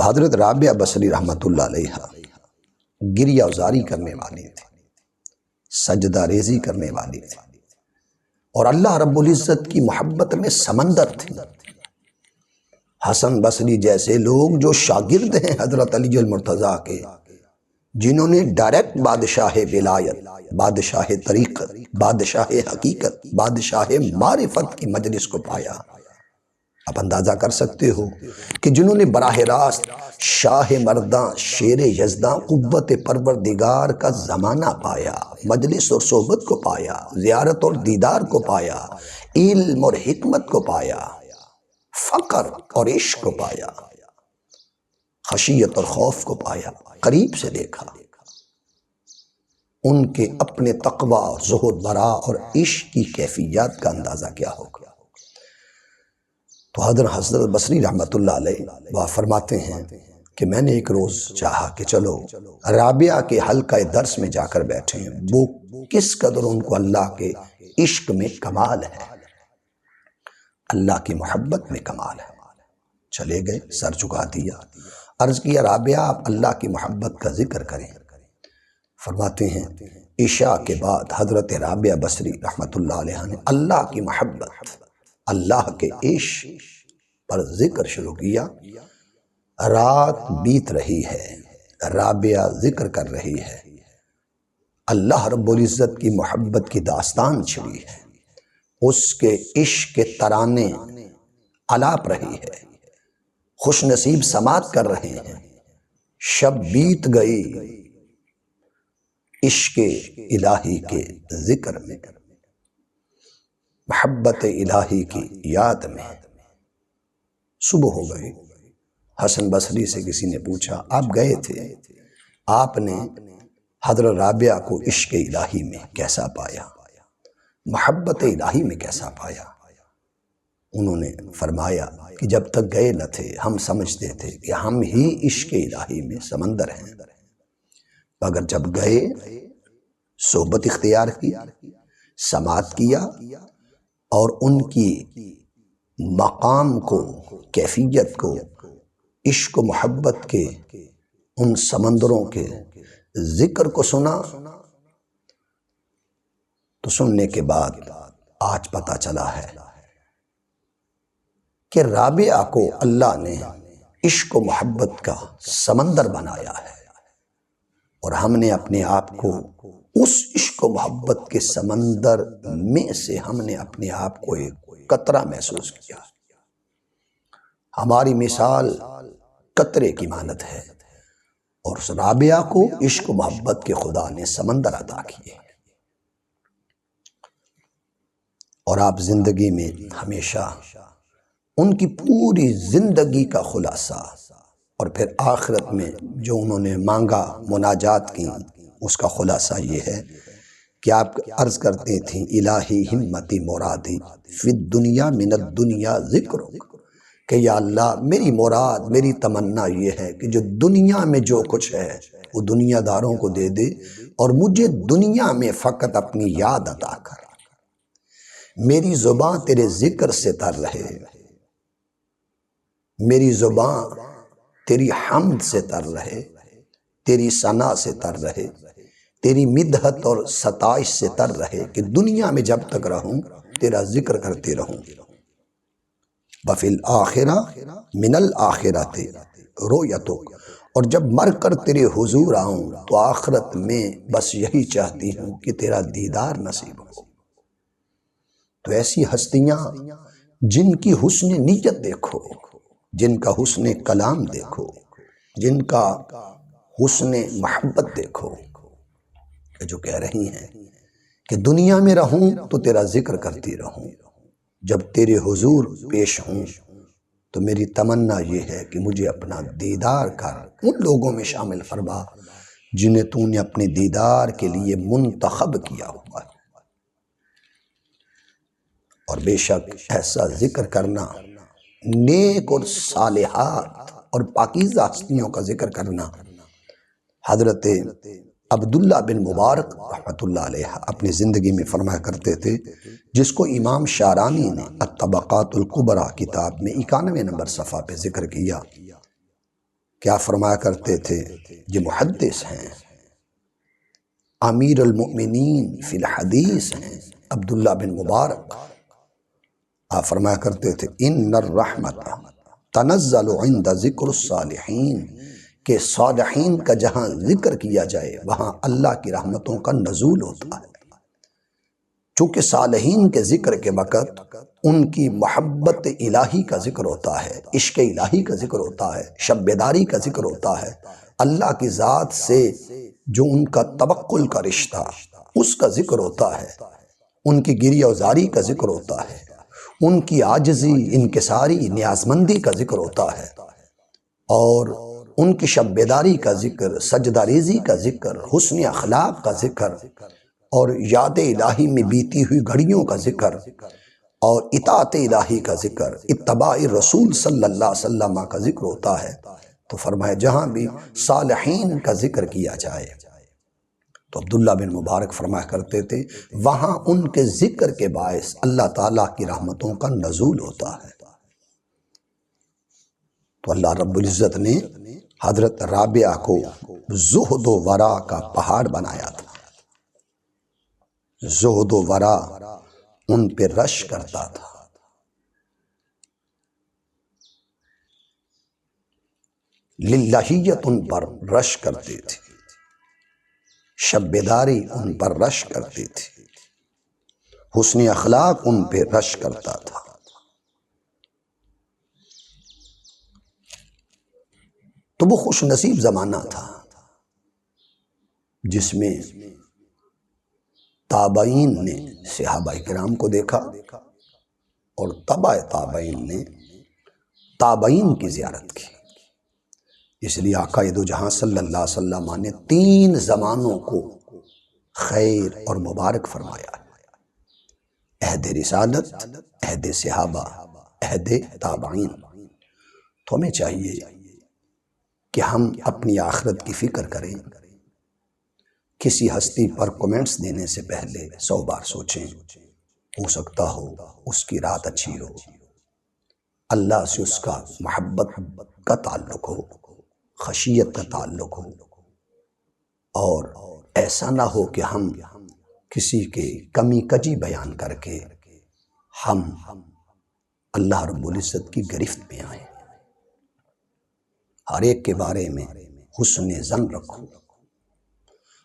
تو حضرت رابعہ بصری رحمۃ اللہ علیہ گریہ وزاری کرنے والی تھی، سجدہ ریزی کرنے والی تھی، اور اللہ رب العزت کی محبت میں سمندر تھی۔ حسن بصری جیسے لوگ جو شاگرد ہیں حضرت علی المرتضیٰ کے، جنہوں نے ڈائریکٹ بادشاہ ولایت، بادشاہ طریقت، بادشاہ حقیقت، بادشاہ معرفت کی مجلس کو پایا، آپ اندازہ کر سکتے ہو کہ جنہوں نے براہ راست شاہ مرداں، شیر یزداں، قوت پروردگار کا زمانہ پایا، مجلس اور صحبت کو پایا، زیارت اور دیدار کو پایا، علم اور حکمت کو پایا، فقر اور عشق کو پایا، خشیت اور خوف کو پایا، قریب سے دیکھا، ان کے اپنے تقوی، زہد، ورع اور عشق کی کیفیات کا اندازہ کیا ہوگا۔ تو حضرت بصری رحمۃ اللہ علیہ وہ فرماتے ہیں کہ میں نے ایک روز چاہا کہ چلو رابعہ کے حلقہ درس میں جا کر بیٹھے ہیں، وہ کس قدر ان کو اللہ کے عشق میں کمال ہے، اللہ کی محبت میں کمال ہے۔ چلے گئے، سر چکا دیا، عرض کیا رابعہ آپ اللہ کی محبت کا ذکر کریں۔ فرماتے ہیں عشاء کے بعد حضرت رابعہ بصری رحمۃ اللہ علیہ نے اللہ کی محبت، اللہ کے عشق پر ذکر شروع کیا۔ رات بیت رہی ہے، رابعہ ذکر کر رہی ہے، اللہ رب العزت کی محبت کی داستان چھڑی ہے، اس کے عشق کے ترانے الاپ رہی ہے، خوش نصیب سماعت کر رہے ہیں۔ شب بیت گئی عشق الہی کے ذکر میں، محبت الہی کی یاد میں۔ صبح ہو گئی، حسن بصری سے کسی نے پوچھا آپ گئے تھے، آپ نے حضرت رابعہ کو عشق الہی میں کیسا پایا، محبت الہی میں کیسا پایا؟ انہوں نے فرمایا کہ جب تک گئے نہ تھے ہم سمجھتے تھے کہ ہم ہی عشق الہی میں سمندر ہیں، مگر جب گئے صحبت اختیار کی، سماعت کیا، اور ان کی مقام کو، کیفیت کو، عشق و محبت کے ان سمندروں کے ذکر کو سنا، تو سننے کے بعد آج پتہ چلا ہے کہ رابعہ کو اللہ نے عشق و محبت کا سمندر بنایا ہے، اور ہم نے اپنے آپ کو اس عشق و محبت کے سمندر میں سے ہم نے اپنے آپ کو ایک قطرہ محسوس کیا۔ ہماری مثال قطرے کی مانند ہے، اور اس رابعہ کو عشق و محبت کے خدا نے سمندر عطا کیے، اور آپ زندگی میں ہمیشہ ان کی پوری زندگی کا خلاصہ، اور پھر آخرت میں جو انہوں نے مانگا، مناجات کی، اس کا خلاصہ یہ ہے کہ آپ عرض کرتے تھیں الہی ہمتی مرادی فی الدنیا من الدنیا ذکرک، کہ یا اللہ میری مراد، میری تمنا یہ ہے کہ جو دنیا میں جو کچھ ہے وہ دنیا داروں کو دے دے، اور مجھے دنیا میں فقط اپنی یاد عطا کر، میری زبان تیرے ذکر سے تر رہے، میری زبان تیری حمد سے تر رہے، تیری ثنا سے تر رہے، تیری مدحت اور ستائش سے تر رہے، کہ دنیا میں جب تک رہوں تیرا ذکر کرتے رہوں۔ وفی الآخرہ من الآخرۃ رؤیتک، اور جب مر کر تیرے حضور آؤں تو آخرت میں بس یہی چاہتی ہوں کہ تیرا دیدار نصیب ہو۔ تو ایسی ہستیاں جن کی حسن نیت دیکھو، جن کا حسن کلام دیکھو، جن کا حسن محبت دیکھو، کہ جو کہہ رہی ہیں کہ دنیا میں رہوں تو تیرا ذکر کرتی رہوں، جب تیرے حضور پیش ہوں تو میری تمنا یہ ہے کہ مجھے اپنا دیدار کر، ان لوگوں میں شامل فرما جنہیں تو نے اپنے دیدار کے لیے منتخب کیا ہوا ہے۔ اور بے شک ایسا ذکر کرنا، نیک اور صالحات اور پاکیزہ ہستیوں کا ذکر کرنا، حضرت عبداللہ بن مبارک رحمۃ اللہ علیہ اپنی زندگی میں فرمایا کرتے تھے، جس کو امام شارانی نے الطبقات الکبریٰ کتاب میں 91 نمبر صفحہ پہ ذکر کیا، کیا فرمایا کرتے تھے؟ یہ محدث ہیں، امیر المؤمنین فی الحدیث ہیں، عبداللہ بن مبارک۔ آپ فرمایا کرتے تھے ان الرحمت تنزل عند ذکر الصالحین، کہ صالحین کا جہاں ذکر کیا جائے وہاں اللہ کی رحمتوں کا نزول ہوتا ہے۔ چونکہ صالحین کے ذکر کے وقت ان کی محبت الہی کا ذکر ہوتا ہے، عشق الہی کا ذکر ہوتا ہے، شب بیداری کا ذکر ہوتا ہے، اللہ کی ذات سے جو ان کا توکل کا رشتہ اس کا ذکر ہوتا ہے، ان کی گریہ وزاری کا ذکر ہوتا ہے، ان کی عاجزی، انکساری، نیازمندی کا ذکر ہوتا ہے، اور ان کی شب بیداری کا ذکر، سجدہ ریزی کا ذکر، حسن اخلاق کا ذکر، اور یاد الہی میں بیتی ہوئی گھڑیوں کا ذکر، اور اطاعت الہی کا ذکر، اتباع رسول صلی اللہ علیہ وسلم کا ذکر ہوتا ہے۔ تو فرمایا جہاں بھی صالحین کا ذکر کیا جائے تو عبداللہ بن مبارک فرمایا کرتے تھے وہاں ان کے ذکر کے باعث اللہ تعالیٰ کی رحمتوں کا نزول ہوتا ہے۔ تو اللہ رب العزت نے حضرت رابعہ کو زہد و ورع کا پہاڑ بنایا تھا۔ زہد و ورع ان پہ رش کرتا تھا، للہیت ان پر رش کرتے تھے، شب بیداری ان پر رش کرتے تھے، حسن اخلاق ان پہ رش کرتا تھا۔ تو وہ خوش نصیب زمانہ تھا جس میں تابعین نے صحابہ کرام کو دیکھا اور تبع تابعین نے تابعین کی زیارت کی۔ اس لیے آقا دو جہاں صلی اللہ علیہ وسلم نے 3 زمانوں کو خیر اور مبارک فرمایا، عہد رسالت، عہد صحابہ، عہد تابعین۔ تو ہمیں چاہیے کہ ہم اپنی آخرت کی فکر کریں، کسی ہستی پر کومنٹس دینے سے پہلے 100 بار سوچیں، ہو سکتا ہو اس کی رات اچھی ہو، اللہ سے اس کا محبت کا تعلق ہو، خشیت کا تعلق ہو، اور ایسا نہ ہو کہ ہم کسی کے کمی کجی بیان کر کے ہم اللہ رب العزت کی گرفت میں آئیں۔ ہر ایک کے بارے میں حسن ظن رکھو،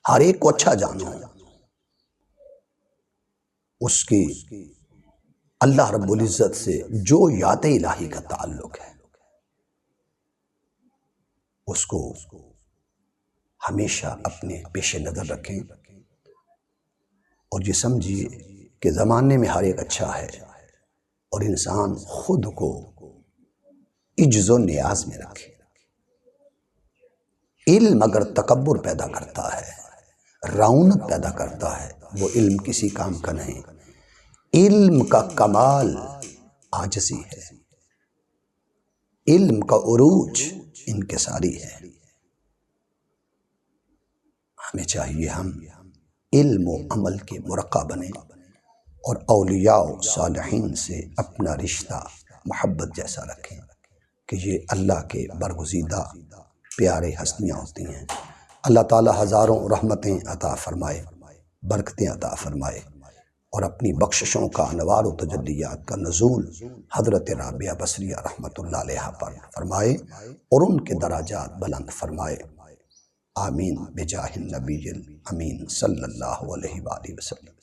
ہر ایک کو اچھا جانو، اس کی اللہ رب العزت سے جو یاد الہی کا تعلق ہے اس کو ہمیشہ اپنے پیش نظر رکھیں، اور یہ سمجھیے کہ زمانے میں ہر ایک اچھا ہے، اور انسان خود کو عجز و نیاز میں رکھے۔ علم اگر تکبر پیدا کرتا ہے، رعونت پیدا کرتا ہے، وہ علم کسی کام کا نہیں۔ علم کا کمال عاجزی ہے، علم کا عروج انکساری ہے۔ ہمیں چاہیے ہم علم و عمل کے مرقع بنیں، اور اولیاء و صالحین سے اپنا رشتہ محبت جیسا رکھیں کہ یہ اللہ کے برگزیدہ پیارے ہستیاں ہوتی ہیں۔ اللہ تعالی ہزاروں رحمتیں عطا فرمائے، برکتیں عطا فرمائے، اور اپنی بخششوں کا انوار و تجلیات کا نزول حضرت رابعہ بصریہ رحمۃ اللہ علیہ پر فرمائے، اور ان کے درجات بلند فرمائے۔ آمین بجاہ النبی الامین صلی اللہ علیہ وآلہ وسلم۔